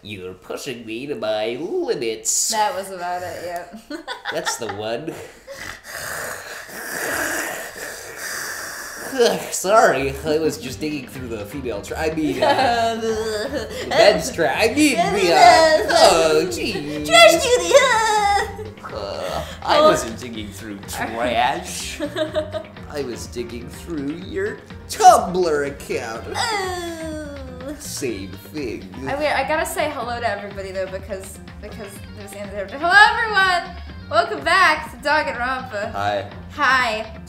You're pushing me to my limits. That was about it, yep. That's the one. Sorry, I was just digging through the female the men's trash. Oh, jeez. Trash duty! I wasn't digging through trash. I was digging through your Tumblr account. Same thing. I gotta say hello to everybody though, because there's the end of it. Hello everyone! Welcome back to Danganronpa. Hi. Hi.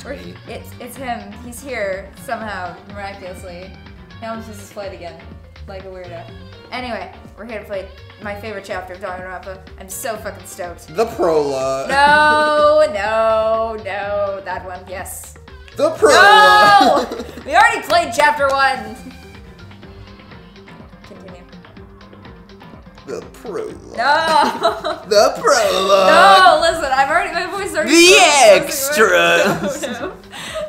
It's him. He's here somehow, miraculously. He almost missed his flight again, like a weirdo. Anyway, we're here to play my favorite chapter of Danganronpa. I'm so fucking stoked. The prologue. No, that one. Yes. The prologue. No! We already played chapter 1. Continue. The prologue. No. The prologue. No, listen, my voice already. The extras. No.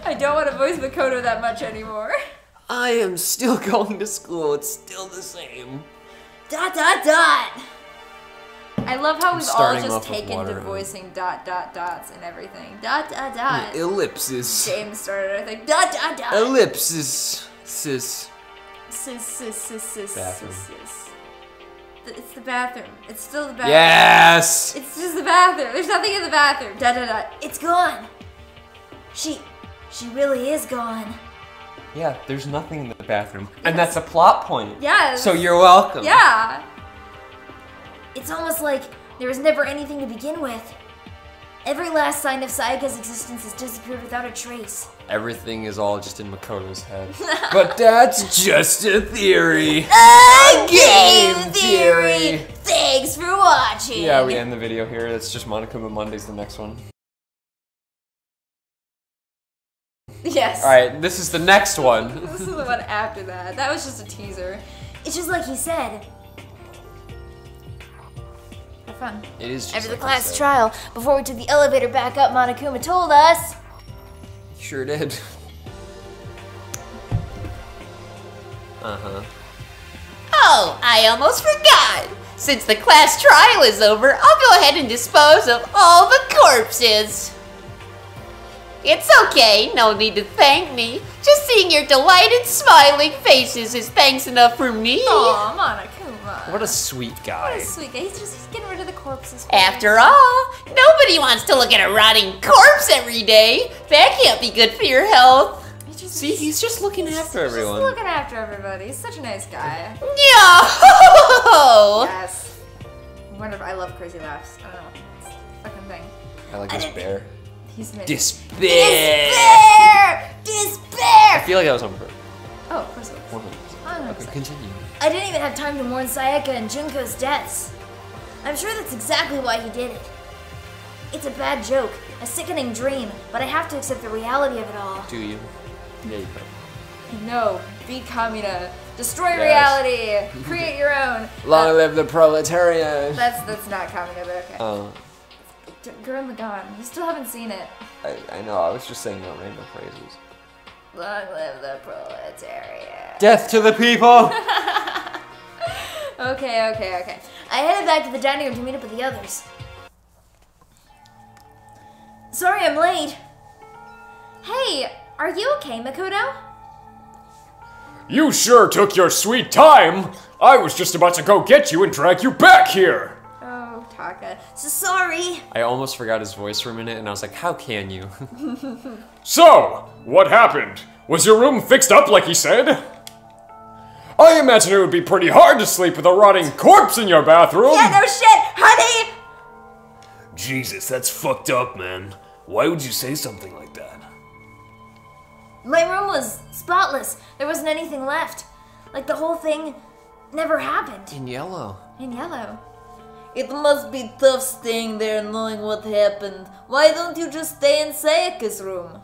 I don't want to voice Makoto that much anymore. I am still going to school. It's still the same. ... I love how we've all just taken to voicing ... dots and everything. ... Ellipsis. James started, I think. ... Ellipsis. Sis. Bathroom. It's the bathroom. It's still the bathroom. Yes! It's just the bathroom. There's nothing in the bathroom. ... It's gone. She really is gone. Yeah, there's nothing in the bathroom. Yes. And that's a plot point. Yes. So you're welcome. Yeah. It's almost like there was never anything to begin with. Every last sign of Sayaka's existence has disappeared without a trace. Everything is all just in Makoto's head. But that's just a theory. A game theory! Thanks for watching! Yeah, we end the video here. That's just Monokuma Mondays, the next one. Yes. Alright, this is the next one. This is the one after that. That was just a teaser. It's just like he said. Have fun. It is just after like the class trial, before we took the elevator back up, Monokuma told us. Sure did. Uh-huh. Oh, I almost forgot. Since the class trial is over, I'll go ahead and dispose of all the corpses. It's okay, no need to thank me. Just seeing your delighted, smiling faces is thanks enough for me. Aw, Monokuma. What a sweet guy. What a sweet guy. He's just getting rid of the corpses. After all, nobody wants to look at a rotting corpse every day. That can't be good for your health. See, he's just looking after everyone. Just looking after everybody. He's such a nice guy. No! Yes. I love crazy laughs. I don't know. It's a fucking thing. I like this bear. He's amazing. Despair! Despair! I feel like that was on purpose. Oh, of course it was. Okay, continue. I didn't even have time to mourn Sayaka and Junko's deaths. I'm sure that's exactly why he did it. It's a bad joke, a sickening dream, but I have to accept the reality of it all. Do you? Yeah, you do. No, be Kamina. Destroy reality. Create your own. Long live the proletariat. That's not Kamina, but okay. Oh. Gurren Lagann. You still haven't seen it. I know, I was just saying no random phrases. Long live the proletariat. Death to the people! Okay. I headed back to the dining room to meet up with the others. Sorry I'm late. Hey, are you okay, Makoto? You sure took your sweet time. I was just about to go get you and drag you back here. Oh, Taka. So sorry. I almost forgot his voice for a minute, and I was like, how can you? So, what happened? Was your room fixed up like he said? I imagine it would be pretty hard to sleep with a rotting corpse in your bathroom. Yeah, no shit, honey! Jesus, that's fucked up, man. Why would you say something like that? My room was spotless. There wasn't anything left. Like the whole thing never happened. In yellow. In yellow. It must be tough staying there and knowing what happened. Why don't you just stay in Sayaka's room?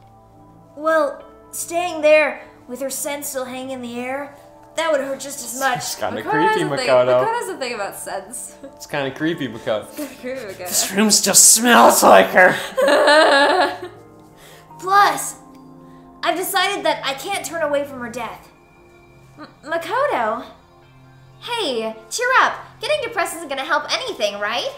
Well, staying there with her scent still hanging in the air, that would hurt just as much. It's kind of creepy, Makoto. Makoto has a thing about scents. It's kind of creepy, Makoto. This This room still smells like her. Plus, I've decided that I can't turn away from her death. Makoto? Hey, cheer up. Getting depressed isn't gonna help anything, right?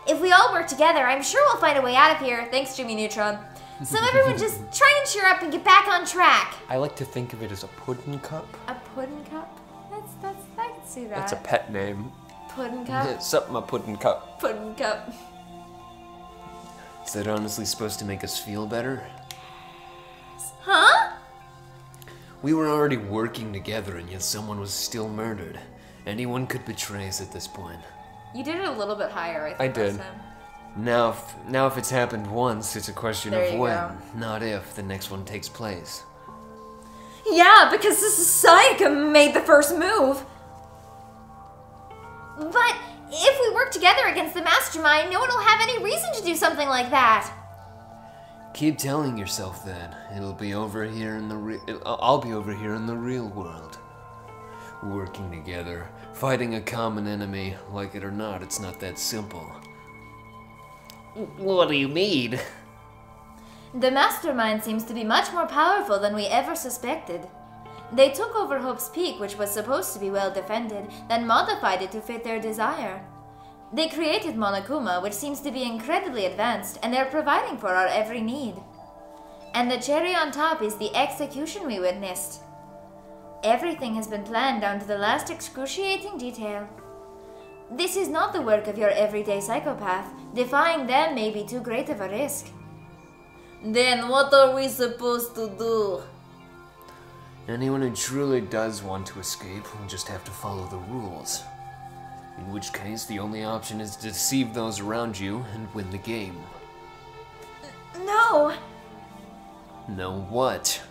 If we all work together, I'm sure we'll find a way out of here. Thanks, Jimmy Neutron. So everyone just try and cheer up and get back on track. I like to think of it as a pudding cup. A pudding cup? I can see that. That's a pet name. Pudding cup? Sup, my pudding cup. Pudding cup. Is that honestly supposed to make us feel better? Huh? We were already working together and yet someone was still murdered. Anyone could betray us at this point. You did it a little bit higher, I think. I did. Last time. Now if it's happened once, it's a question There of you when, go. not if, the next one takes place. Yeah, because this is Sayaka made the first move. But if we work together against the mastermind, no one will have any reason to do something like that. Keep telling yourself that. It'll be over here in the I'll be over here in the real world. Working together, fighting a common enemy, like it or not, it's not that simple. What do you mean? The mastermind seems to be much more powerful than we ever suspected. They took over Hope's Peak, which was supposed to be well defended, then modified it to fit their desire. They created Monokuma, which seems to be incredibly advanced, and they're providing for our every need. And the cherry on top is the execution we witnessed. Everything has been planned down to the last excruciating detail. This is not the work of your everyday psychopath. Defying them may be too great of a risk. Then what are we supposed to do? Anyone who truly does want to escape will just have to follow the rules. In which case, the only option is to deceive those around you and win the game. No, Know what?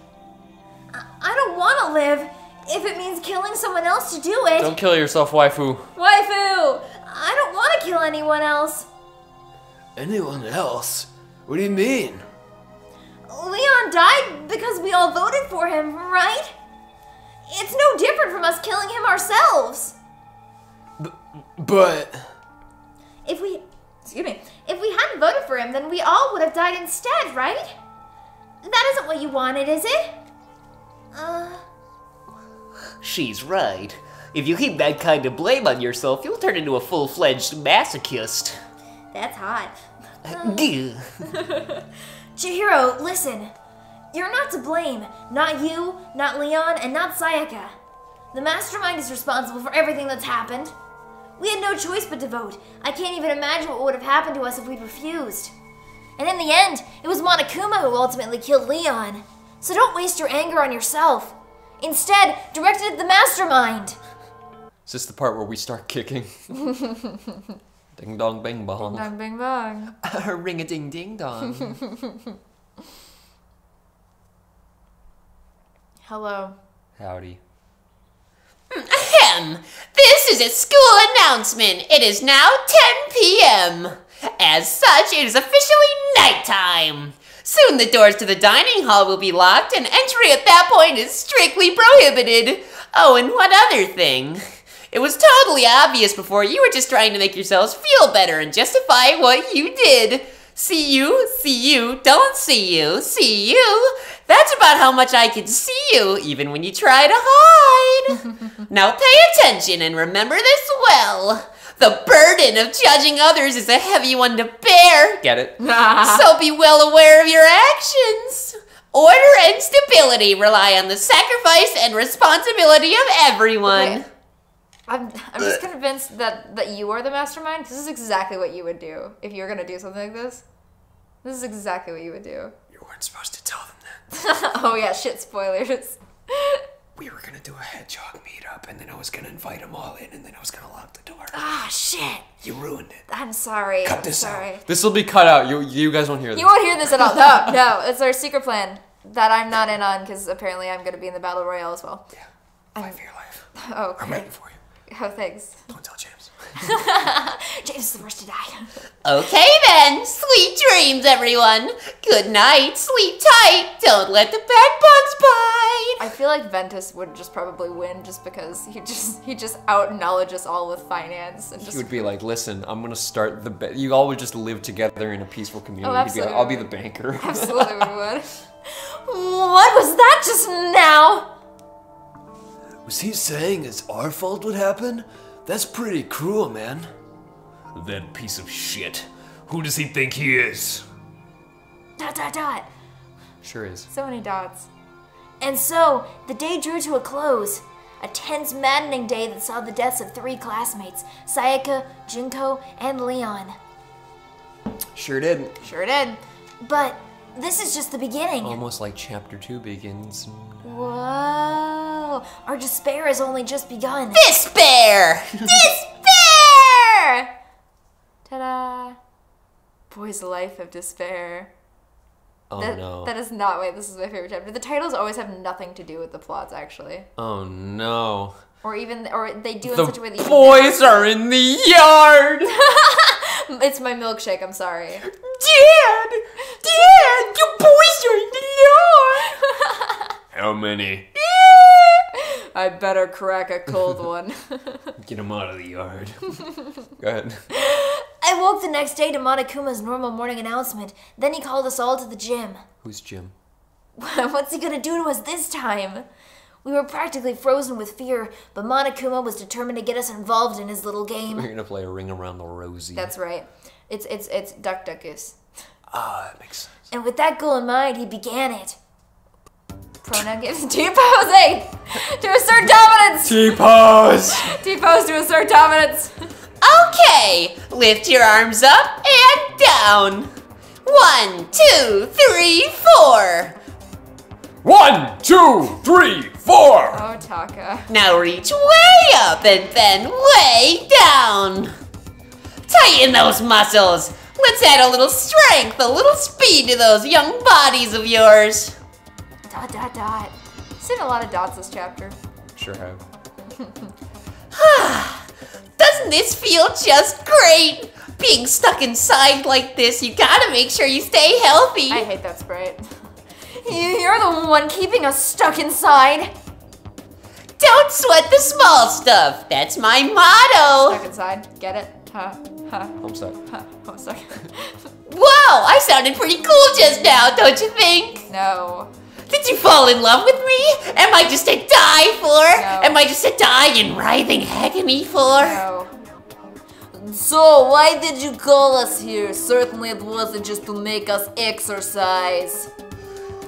I don't want to live if it means killing someone else to do it. Don't kill yourself, waifu. Waifu! I don't want to kill anyone else. Anyone else? What do you mean? Leon died because we all voted for him, right? It's no different from us killing him ourselves. But... If we hadn't voted for him, then we all would have died instead, right? That isn't what you wanted, is it? She's right. If you heap that kind of blame on yourself, you'll turn into a full-fledged masochist. That's hot. Gah. Chihiro, listen. You're not to blame. Not you, not Leon, and not Sayaka. The mastermind is responsible for everything that's happened. We had no choice but to vote. I can't even imagine what would have happened to us if we'd refused. And in the end, it was Monokuma who ultimately killed Leon. So don't waste your anger on yourself. Instead, direct it at the mastermind. Is this the part where we start kicking? Ding dong bing bong. Bang bang bang. Ring a ding ding dong. Hello. Howdy. Ahem. This is a school announcement. It is now 10 p.m. As such, it is officially nighttime. Soon the doors to the dining hall will be locked and entry at that point is strictly prohibited. Oh, and one other thing. It was totally obvious before, you were just trying to make yourselves feel better and justify what you did. See you, don't see you. That's about how much I can see you, even when you try to hide. Now pay attention and remember this well. The burden of judging others is a heavy one to bear. Get it? So be well aware of your actions. Order and stability rely on the sacrifice and responsibility of everyone. Okay. I'm just convinced that you are the mastermind. This is exactly what you would do if you were gonna do something like this. This is exactly what you would do. You weren't supposed to tell them that. Oh yeah, shit, spoilers. We were gonna do a hedgehog meetup, and then I was gonna invite them all in, and then I was gonna lock the door. Ah, shit. You ruined it. I'm sorry. Cut this sorry. out. This will be cut out. You guys won't hear this. You won't hear this at all. No, it's our secret plan that I'm not in on because apparently I'm gonna be in the battle royale as well. Yeah. Fight for your life. Oh, I'm okay. ready for you. Oh, thanks. Don't tell James. James is the first to die. Okay then, sweet dreams everyone. Good night, sleep tight, don't let the bed bugs bite. I feel like Ventus would just probably win just because he just out-knowledge us all with finance and just. He would be like, listen, I'm gonna start the you all would just live together in a peaceful community. Oh, He'd be like, I'll be the banker. Absolutely we would. What was that just now? Was he saying it's our fault what happened? That's pretty cruel, man. That piece of shit. Who does he think he is? ... Sure is. So many dots. And so, the day drew to a close. A tense, maddening day that saw the deaths of 3 classmates, Sayaka, Junko, and Leon. Sure did. Sure did. But this is just the beginning. Almost like chapter 2 begins. Whoa. Our despair has only just begun. Despair! Despair! Ta-da. Boy's Life of Despair. Oh no. That is not why this is my favorite chapter. The titles always have nothing to do with the plots, actually. Oh no. Or they do in The such a way that you boys are in the yard! It's my milkshake, I'm sorry. Dad! Your boys are in the yard! How many? I better crack a cold one. Get him out of the yard. Go ahead. I woke the next day to Monokuma's normal morning announcement. Then he called us all to the gym. Who's Jim? What's he gonna do to us this time? We were practically frozen with fear, but Monokuma was determined to get us involved in his little game. We're gonna play a ring around the rosy. That's right. It's Duck Duck Goose. Ah, that makes sense. And with that goal in mind, he began it. Pronoun gives T-posing to assert dominance. T-pose! T-pose to assert dominance. Okay, lift your arms up and down. 1, 2, 3, 4. 1, 2, 3, 4. Oh, Taka. Now reach way up and then way down. Tighten those muscles. Let's add a little strength, a little speed to those young bodies of yours. ... Seen a lot of dots this chapter. Sure have. Doesn't this feel just great? Being stuck inside like this, you gotta make sure you stay healthy. I hate that sprite. You're the one keeping us stuck inside. Don't sweat the small stuff. That's my motto. Stuck inside. Get it? I'm stuck. I'm stuck. Whoa, I sounded pretty cool just now, don't you think? No. Did you fall in love with me? Am I just to die for? No. Am I just to die in writhing agony for? No. So, why did you call us here? Certainly it wasn't just to make us exercise.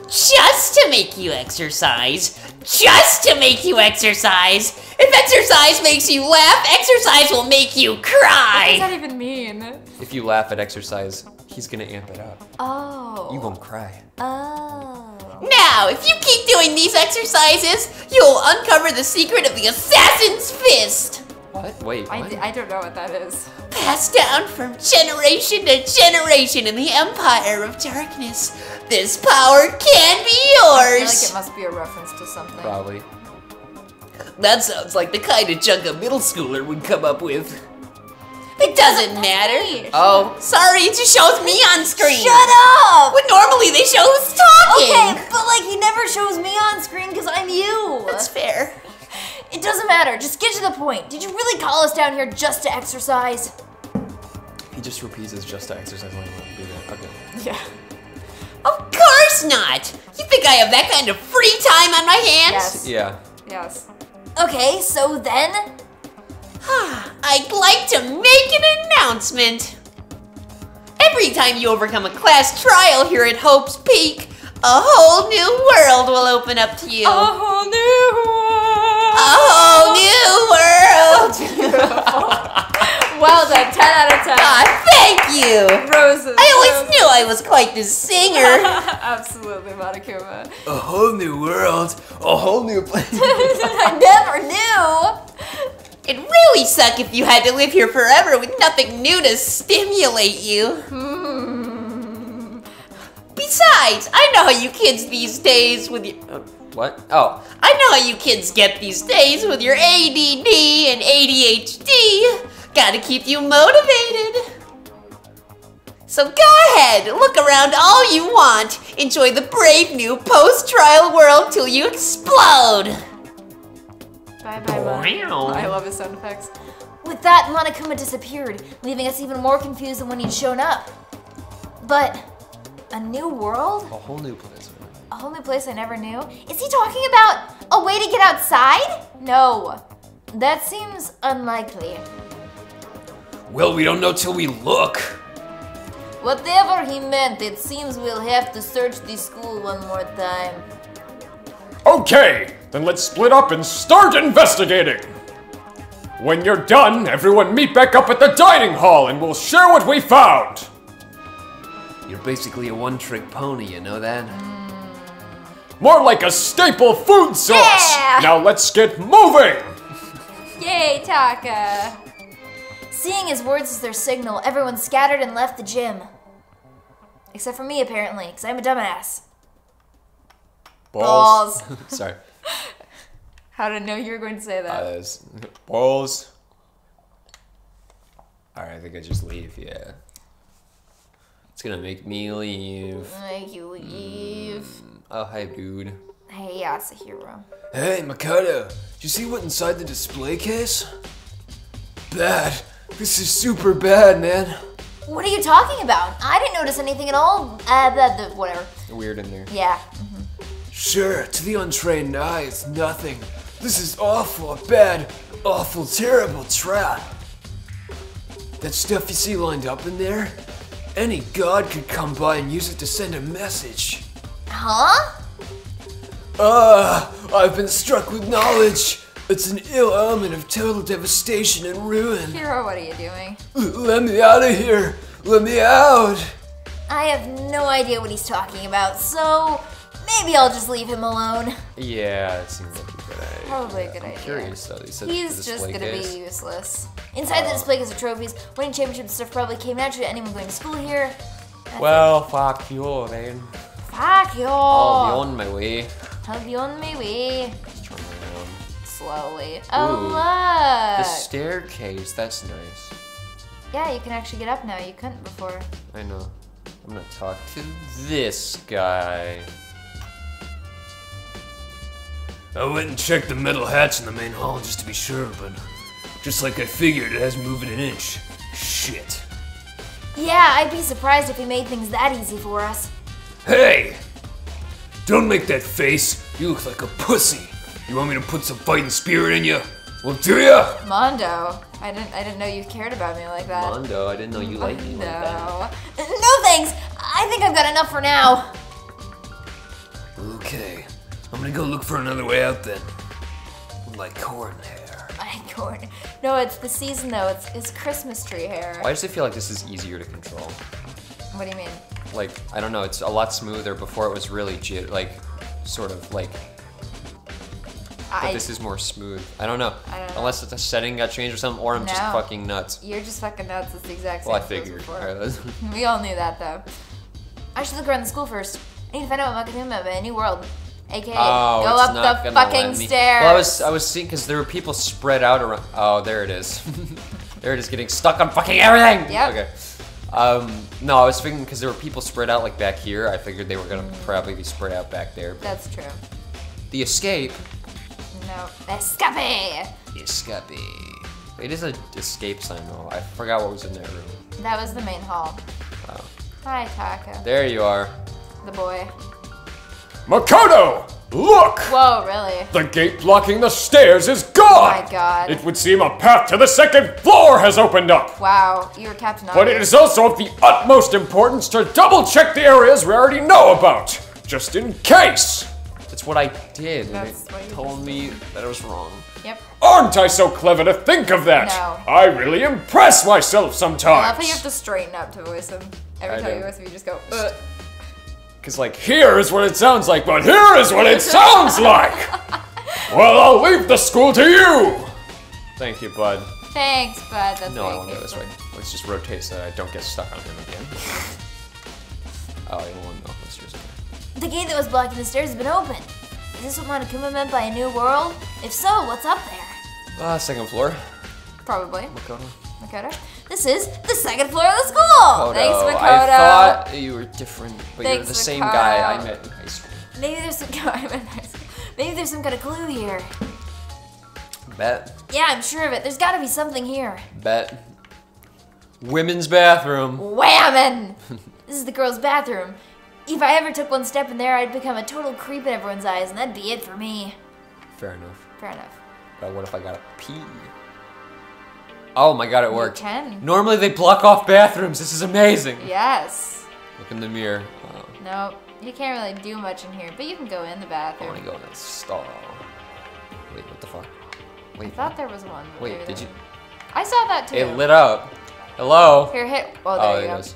Just to make you exercise. Just to make you exercise. If exercise makes you laugh, exercise will make you What cry. does that even mean? If you laugh at exercise, he's gonna amp it up. Oh. You won't cry. Oh. Now, if you keep doing these exercises, you'll uncover the secret of the assassin's fist. What? Wait, what? I don't know what that is. Passed down from generation to generation in the Empire of Darkness. This power can be I feel yours. like it must be a reference to something. Probably. That sounds like the kind of junk a middle schooler would come up with. It doesn't matter. me. Oh, sorry, it just shows me on screen. Shut up! But normally they show who's talking. Okay, but like he never shows me on screen because I'm you. That's fair. It doesn't matter. Just get to the point. Did you really call us down here just to exercise? He just repeats his just to exercise line. Do that. Okay. Yeah. Of course not. You think I have that kind of free time on my hands? Yes. Yeah. Yes. Okay, so then? I'd like to make an announcement. Every time you overcome a class trial here at Hope's Peak, a whole new world will open up to you. A whole new world. A whole new world. Well done, 10 out of 10. Ah, thank you. Roses. I always knew I was quite the singer. Absolutely, Monokuma. A whole new world. A whole new place. I never knew. It'd really suck if you had to live here forever with nothing new to stimulate you. Besides, I know how you kids these days with your... What? Oh. I know how you kids get these days with your ADD and ADHD. Gotta keep you motivated. So go ahead, look around all you want. Enjoy the brave new post-trial world till you explode. Bye-bye, Wow. I love his sound effects. With that, Monokuma disappeared, leaving us even more confused than when he'd shown up. But a new world? A whole new place. A whole new place I never knew? Is he talking about a way to get outside? No. That seems unlikely. Well, we don't know till we look. Whatever he meant, it seems we'll have to search the school one more time. Okay, then let's split up and start investigating. When you're done, everyone meet back up at the dining hall and we'll share what we found. You're basically a one-trick pony, you know that? More like a staple food source. Yeah! Now let's get moving. Yay, Taka! Seeing his words as their signal, everyone scattered and left the gym. Except for me, apparently, because I'm a dumbass. Balls. Sorry. How did I know you were going to say that? Balls. Alright, I think I just leave, yeah. It's gonna make me leave. Make you leave. Oh, hi, dude. Hey, Yasuhiro. Hey, Makoto, did you see what inside the display case? Bad. This is super bad, man. What are you talking about? I didn't notice anything at all. Whatever. Weird in there. Yeah. Sure, to the untrained eye, it's nothing. This is awful, a bad, awful, terrible trap. That stuff you see lined up in there? Any god could come by and use it to send a message. Huh? I've been struck with knowledge. It's an ill omen of total devastation and ruin. Hiro, what are you doing? Let me out of here. Let me out. I have no idea what he's talking about, so maybe I'll just leave him alone. Yeah, it seems like a good idea. Probably a good idea. Curious though. He said He's the just display gonna case. be useless. Inside the display case of trophies, winning championship stuff probably came naturally to anyone going to school here. Well, fuck you, then. Fuck you! I'll be on my way. I'll be on my way. Just turn around. Slowly. Oh, Ooh, look! The staircase, that's nice. Yeah, you can actually get up now. You couldn't before. I know. I'm gonna talk to this guy. I went and checked the metal hatch in the main hall just to be sure, but just like I figured, it hasn't moved an inch. Shit. Yeah, I'd be surprised if he made things that easy for us. Hey! Don't make that face. You look like a pussy. You want me to put some fighting spirit in you? Well, do ya? Mondo, I didn't know you cared about me like that. Mondo, I didn't know you liked me like that. No thanks. I think I've got enough for now. Okay. I'm gonna go look for another way out then. Like corn hair. Corn. No, it's the season though. It's Christmas tree hair. Why does it feel like this is easier to control? What do you mean? Like, I don't know, it's a lot smoother. Before it was really sort of like, but this is more smooth. I don't know. I don't know. Unless the setting got changed or something, or I'm just No. fucking nuts. You're just fucking nuts. It's the exact same. Well, I as it was figured. before. Alright, We all knew that though. I should look around the school first. I need to find out what Monokuma about a new world. AKA, Oh, go it's up not the gonna fucking let me. stairs. Well, I was seeing because there were people spread out around. Oh, there it is. There it is, getting stuck on fucking everything. Yep. Okay. No, I was thinking because there were people spread out like back here. I figured they were gonna probably be spread out back there. That's true. The escape. No. Escape! Escape. It is an escape sign though. I forgot what was in that room. That was the main hall. Oh. Hi, Taka. There you are. The boy. Makoto! Look! Whoa, really? The gate blocking the stairs is gone! Oh my god. It would seem a path to the second floor has opened up! Wow, you were Captain But it Obvious. is also of the utmost importance to double check the areas we already know about, just in case! That's what I did. And That's it what you told me that I was wrong. Yep. Aren't I so clever to think of that? No. I really impress myself I love sometimes. how you have to straighn up to voice him. Every I time do. you voice him, you just go, Cause like, here is what it sounds like, but here is what it sounds like! Well, I'll leave the school to you! Thank you, bud. Thanks, bud. That's No, I very won't go this way. capable. Let's just rotate so that I don't get stuck on him again. Oh, I won't know. Let's just. The gate that was blocking the stairs has been opened. Is this what Monokuma meant by a new world? If so, what's up there? Second floor. Probably. Makoto. Makoto. This is the second floor of the school! Thanks, Makoto. I thought you were different, but you're Thanks, the same Makoto. guy I met in high school. Maybe there's some maybe there's some kind of clue here. Bet. Yeah, I'm sure of it. There's gotta be something here. Bet. Women's bathroom. Whammin'! This is the girls' bathroom. If I ever took one step in there, I'd become a total creep in everyone's eyes, and that'd be it for me. Fair enough. Fair enough. But what if I gotta pee? Oh my god, it worked. You can. Normally they block off bathrooms. This is amazing. Yes. Look in the mirror. Oh, No, you can't really do much in here, but you can go in the I bathroom. want to go in the stall. Wait, what the fuck? I Wait, thought there was one. but wait, maybe did there you? wasn't. I saw that too. It lit up. Hello? Here, hit. Oh, Oh, there you there it go. is.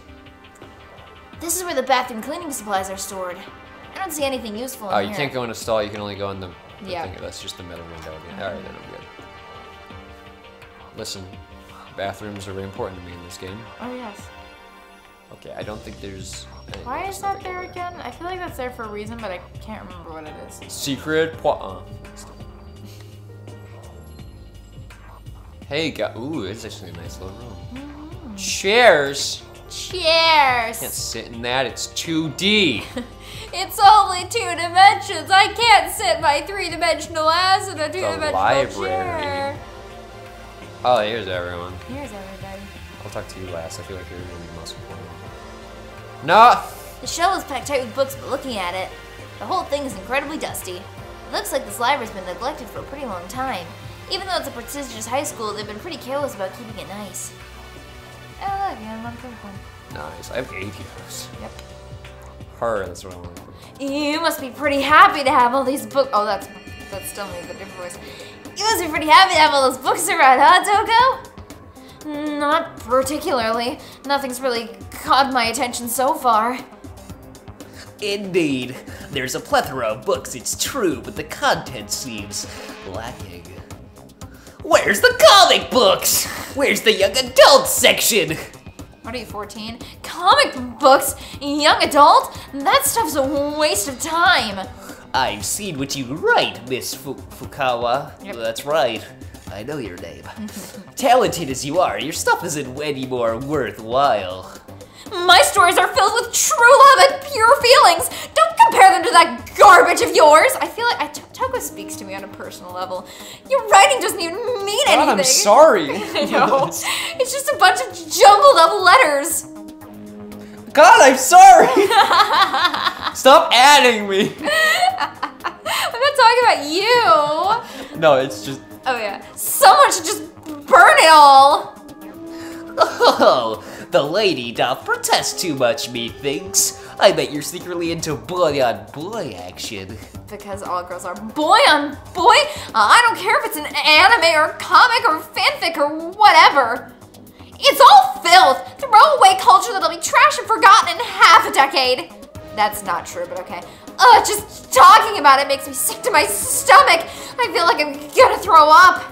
This is where the bathroom cleaning supplies are stored. I don't see anything useful in Oh, here. you can't go in a stall. You can only go in the Yeah. thing. That's just the middle window again. All right, then I'm good. Listen, bathrooms are very important to me in this game. Oh, yes. Okay, I don't think there's. Why there's is that nothing there over again? I feel like that's there for a reason, but I can't remember what it is. Secret. Hey, ooh, it's actually a nice little room. Chairs. Can't Cheers! sit in that. It's 2D. It's only 2 dimensions. I can't sit my 3-dimensional ass in a 2-dimensional library. chair. Oh, here's everyone. Here's everybody. I'll talk to you last. I feel like you're really the most important. No. The shelf is packed tight with books, but looking at it, the whole thing is incredibly dusty. It looks like this library's been neglected for a pretty long time. Even though it's a prestigious high school, they've been pretty careless about keeping it nice. Oh, look, you have one coupon. Nice. I have 8 heroes. Yep. Her. That's what I want. You must be pretty happy to have all these books. Oh, that's still me, but different voice. You must be pretty happy to have all those books around, huh, Toko? Not particularly. Nothing's really caught my attention so far. Indeed. There's a plethora of books, it's true, but the content seems lacking. Where's the comic books? Where's the young adult section? What are you, 14? Comic books? Young adult? That stuff's a waste of time. I've seen what you write, Miss Fukawa. Yep. That's right. I know your name. Talented as you are, your stuff isn't any more worthwhile. My stories are filled with true love and pure feelings. Don't compare them to that garbage of yours. I feel like Toko speaks to me on a personal level. Your writing doesn't even mean anything. God, I'm sorry. I know. It's just a bunch of jumbled up letters. God, I'm sorry. Stop adding me. I'm not talking about you. No, it's just. Oh yeah. Someone should just burn it all. Oh, the lady doth protest too much, methinks. I bet you're secretly into boy-on-boy action. Because all girls are boy on boy? I don't care if it's an anime or comic or fanfic or whatever. It's all filth, throwaway culture that'll be trashed and forgotten in half a decade. That's not true, but okay. Just talking about it makes me sick to my stomach. I feel like I'm gonna throw up.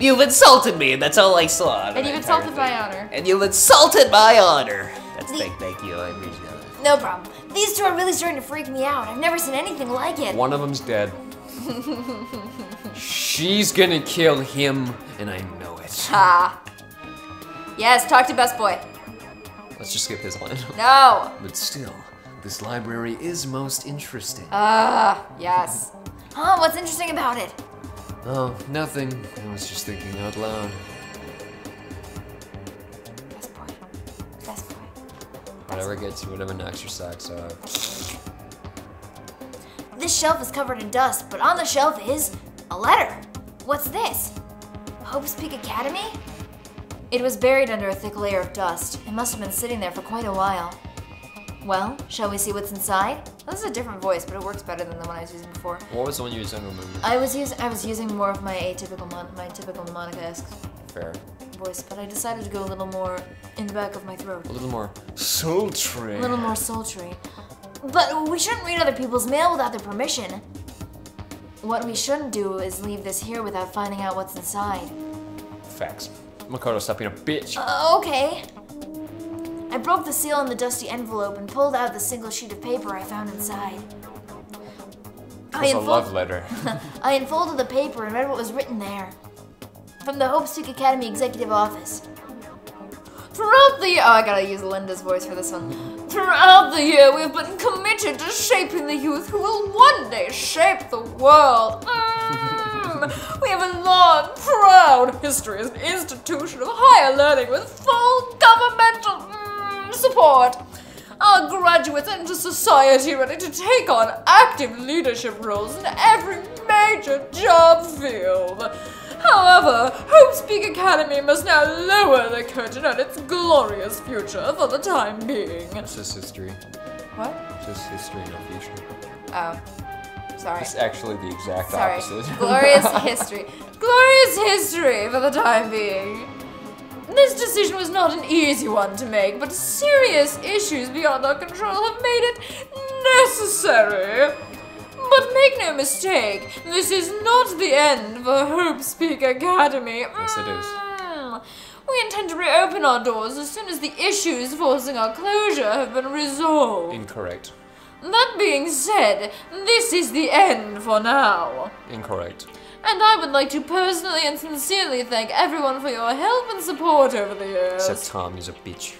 You've insulted me, and that's all I saw. And you've insulted my honor. And you've insulted my honor. Thank you, I appreciate it. No problem. These two are really starting to freak me out. I've never seen anything like it. One of them's dead. She's gonna kill him, and I know it. Ah. Yes, talk to Best Boy. Let's just skip his line. No. But still, this library is most interesting. Yes. Huh, what's interesting about it? Oh, nothing. I was just thinking out loud. Best Boy. Best Boy. Whatever gets you, whatever knocks your socks off. This shelf is covered in dust, but on the shelf is a letter. What's this? Hope's Peak Academy? It was buried under a thick layer of dust. It must have been sitting there for quite a while. Well, shall we see what's inside? This is a different voice, but it works better than the one I was using before. What was the one you used? I don't remember. I was using more of my typical Monica-esque Fair. voice, but I decided to go a little more in the back of my throat. A little more. Sultry. A little more sultry. But we shouldn't read other people's mail without their permission. What we shouldn't do is leave this here without finding out what's inside. Facts. Makoto, stop being a bitch. Okay. I broke the seal on the dusty envelope and pulled out the single sheet of paper I found inside. It's a love letter. I unfolded the paper and read what was written there. From the Hope Peak Academy Executive Office. Throughout the year, I gotta use Linda's voice for this one. Throughout the year, we have been committed to shaping the youth who will one day shape the world. We have a long, proud history as an institution of higher learning with full governmental support. Our graduates enter society ready to take on active leadership roles in every major job field. However, Hope's Peak Academy must now lower the curtain on its glorious future for the time being. It's just history. What? Just history, no future. Oh. Sorry. It's actually the exact Sorry. opposite. Glorious history. Glorious history for the time being. This decision was not an easy one to make, but serious issues beyond our control have made it necessary. But make no mistake, this is not the end for Hope's Peak Academy. Yes, it is. We intend to reopen our doors as soon as the issues forcing our closure have been resolved. Incorrect. That being said, this is the end for now. Incorrect. And I would like to personally and sincerely thank everyone for your help and support over the years. Except Tom, he's a bitch.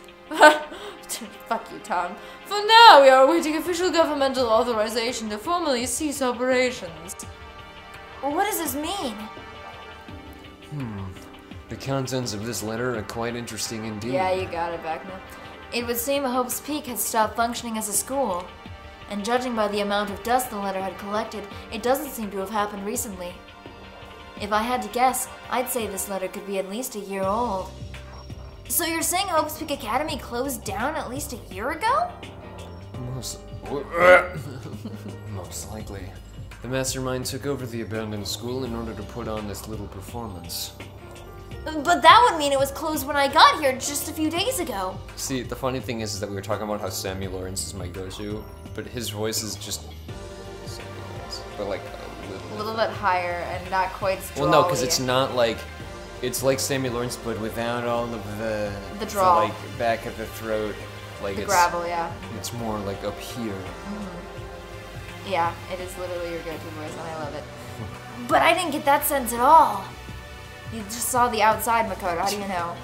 Fuck you, Tom. For now, we are awaiting official governmental authorization to formally cease operations. What does this mean? The contents of this letter are quite interesting indeed. Yeah, you got it back now. It would seem Hope's Peak had stopped functioning as a school. And judging by the amount of dust the letter had collected, it doesn't seem to have happened recently. If I had to guess, I'd say this letter could be at least a year old. So you're saying Hope's Peak Academy closed down at least a year ago? Most likely. The mastermind took over the abandoned school in order to put on this little performance. But that would mean it was closed when I got here just a few days ago. See, the funny thing is that we were talking about how Sammy Lawrence is my go-to, but his voice is just Sammy Lawrence, but like A little bit higher and not quite as Well, no, because it's not like, it's like Sammy Lawrence, but without all of the drawl. like back of the throat, like the it's gravel, yeah. It's more like up here. Yeah, it is literally your go-to voice, and I love it. But I didn't get that sense at all. You just saw the outside, Makoto. How do you know?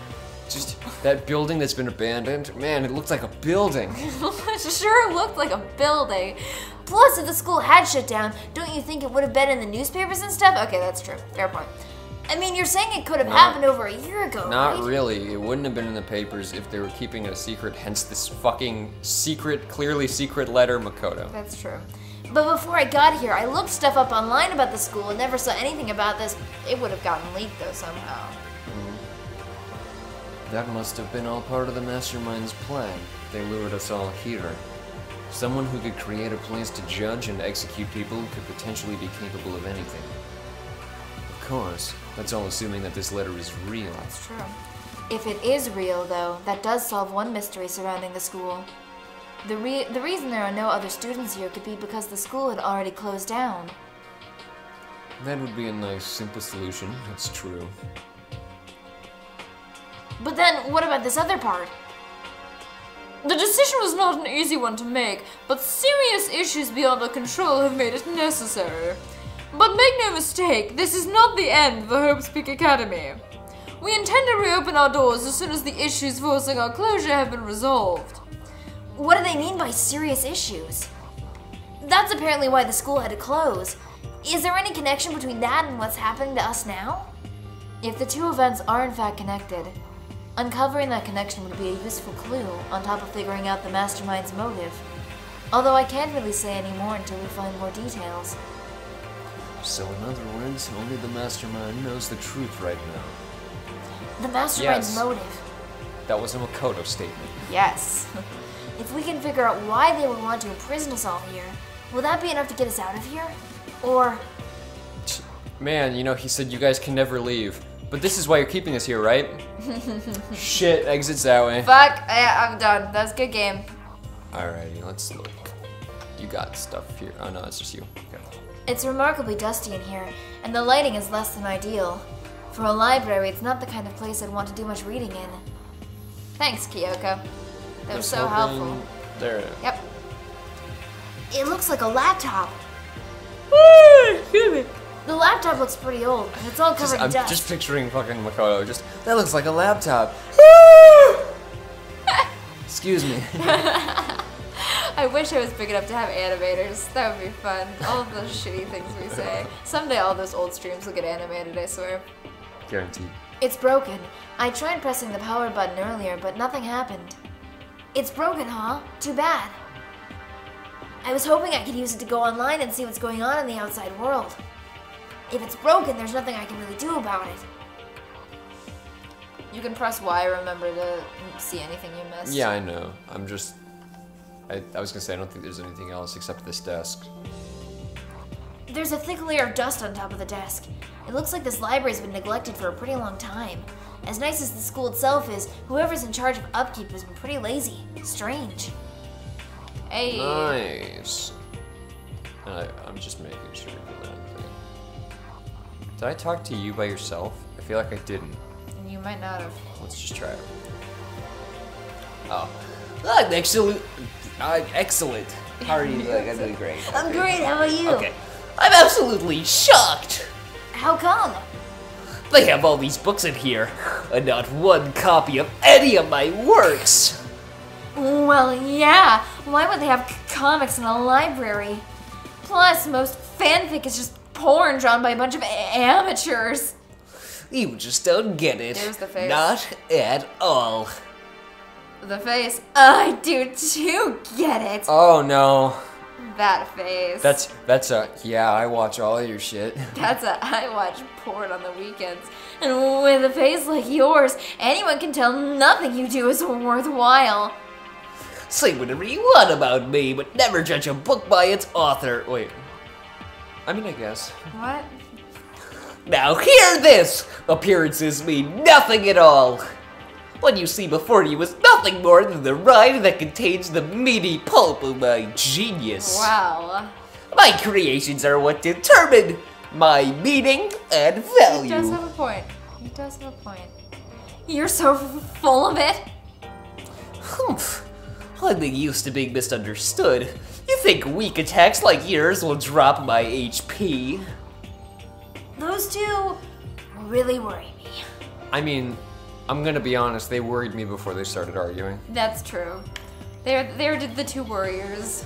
Just that building that's been abandoned, man, it looks like a building. It sure looked like a building. Plus, if the school had shut down, don't you think it would have been in the newspapers and stuff? Okay, that's true. Fair point. I mean, you're saying it could have happened over a year ago, Not right? really. It wouldn't have been in the papers if they were keeping it a secret, hence this fucking secret, clearly secret letter, Makoto. That's true. But before I got here, I looked stuff up online about the school and never saw anything about this. It would have gotten leaked, though, somehow. That must have been all part of the mastermind's plan. They lured us all here. Someone who could create a place to judge and execute people could potentially be capable of anything. Of course, that's all assuming that this letter is real. That's true. If it is real, though, that does solve one mystery surrounding the school. The reason there are no other students here could be because the school had already closed down. That would be a nice, simple solution, it's true. But then, what about this other part? The decision was not an easy one to make, but serious issues beyond our control have made it necessary. But make no mistake, this is not the end for Hope's Peak Academy. We intend to reopen our doors as soon as the issues forcing our closure have been resolved. What do they mean by serious issues? That's apparently why the school had to close. Is there any connection between that and what's happening to us now? If the two events are in fact connected, uncovering that connection would be a useful clue on top of figuring out the mastermind's motive. Although I can't really say any more until we find more details. So in other words, only the mastermind knows the truth right now. The mastermind's Yes. motive. That was a Makoto statement. Yes. If we can figure out why they would want to imprison us all here, will that be enough to get us out of here? Or... Man, you know, he said you guys can never leave. But this is why you're keeping us here, right? Shit, exits that way. Fuck, yeah, I'm done. That was a good game. Alrighty, let's look. You got stuff here. Oh no, it's just you. Okay. It's remarkably dusty in here, and the lighting is less than ideal. For a library, it's not the kind of place I'd want to do much reading in. Thanks, Kyoko. That was so helpful. There it is. Yep. It looks like a laptop. Excuse me. The laptop looks pretty old, and it's all covered in I'm dust. just picturing fucking Makoto. That looks like a laptop. Excuse me. I wish I was big enough to have animators. That would be fun. All of those shitty things we say. Someday all those old streams will get animated, I swear. Guaranteed. It's broken. I tried pressing the power button earlier, but nothing happened. It's broken, huh? Too bad. I was hoping I could use it to go online and see what's going on in the outside world. If it's broken, there's nothing I can really do about it. You can press Y, remember, to see anything you missed. Yeah, I know. I'm just... I was gonna say, I don't think there's anything else except this desk. There's a thick layer of dust on top of the desk. It looks like this library's been neglected for a pretty long time. As nice as the school itself is, whoever's in charge of upkeep has been pretty lazy. Strange. Hey. Nice. And I'm just making sure to do that thing. Did I talk to you by yourself? I feel like I didn't. You might not have. Let's just try it. Oh. I'm excellent. Excellent. How are you doing? I'm doing great. I'm great, how about you? Okay. I'm absolutely shocked. How come? They have all these books in here, and not one copy of any of my works. Well, yeah. Why would they have comics in a library? Plus, most fanfic is just porn drawn by a bunch of amateurs. You just don't get it. There's the face. Not at all. The face. I do too get it. Oh no. That face. That's a... Yeah, I watch all of your shit. That's a... I watch porn on the weekends. And with a face like yours, anyone can tell nothing you do is worthwhile. Say whatever you want about me, but never judge a book by its author. Wait. I mean, I guess. What? Now hear this! Appearances mean nothing at all. What you see before you is nothing more than the rind that contains the meaty pulp of my genius. Wow. My creations are what determine my meaning and value. He does have a point. He does have a point. You're so full of it. Humph. I'm used to being misunderstood. You think weak attacks like yours will drop my HP? Those two really worry me. I mean, I'm gonna be honest, they worried me before they started arguing. That's true. They're the two warriors.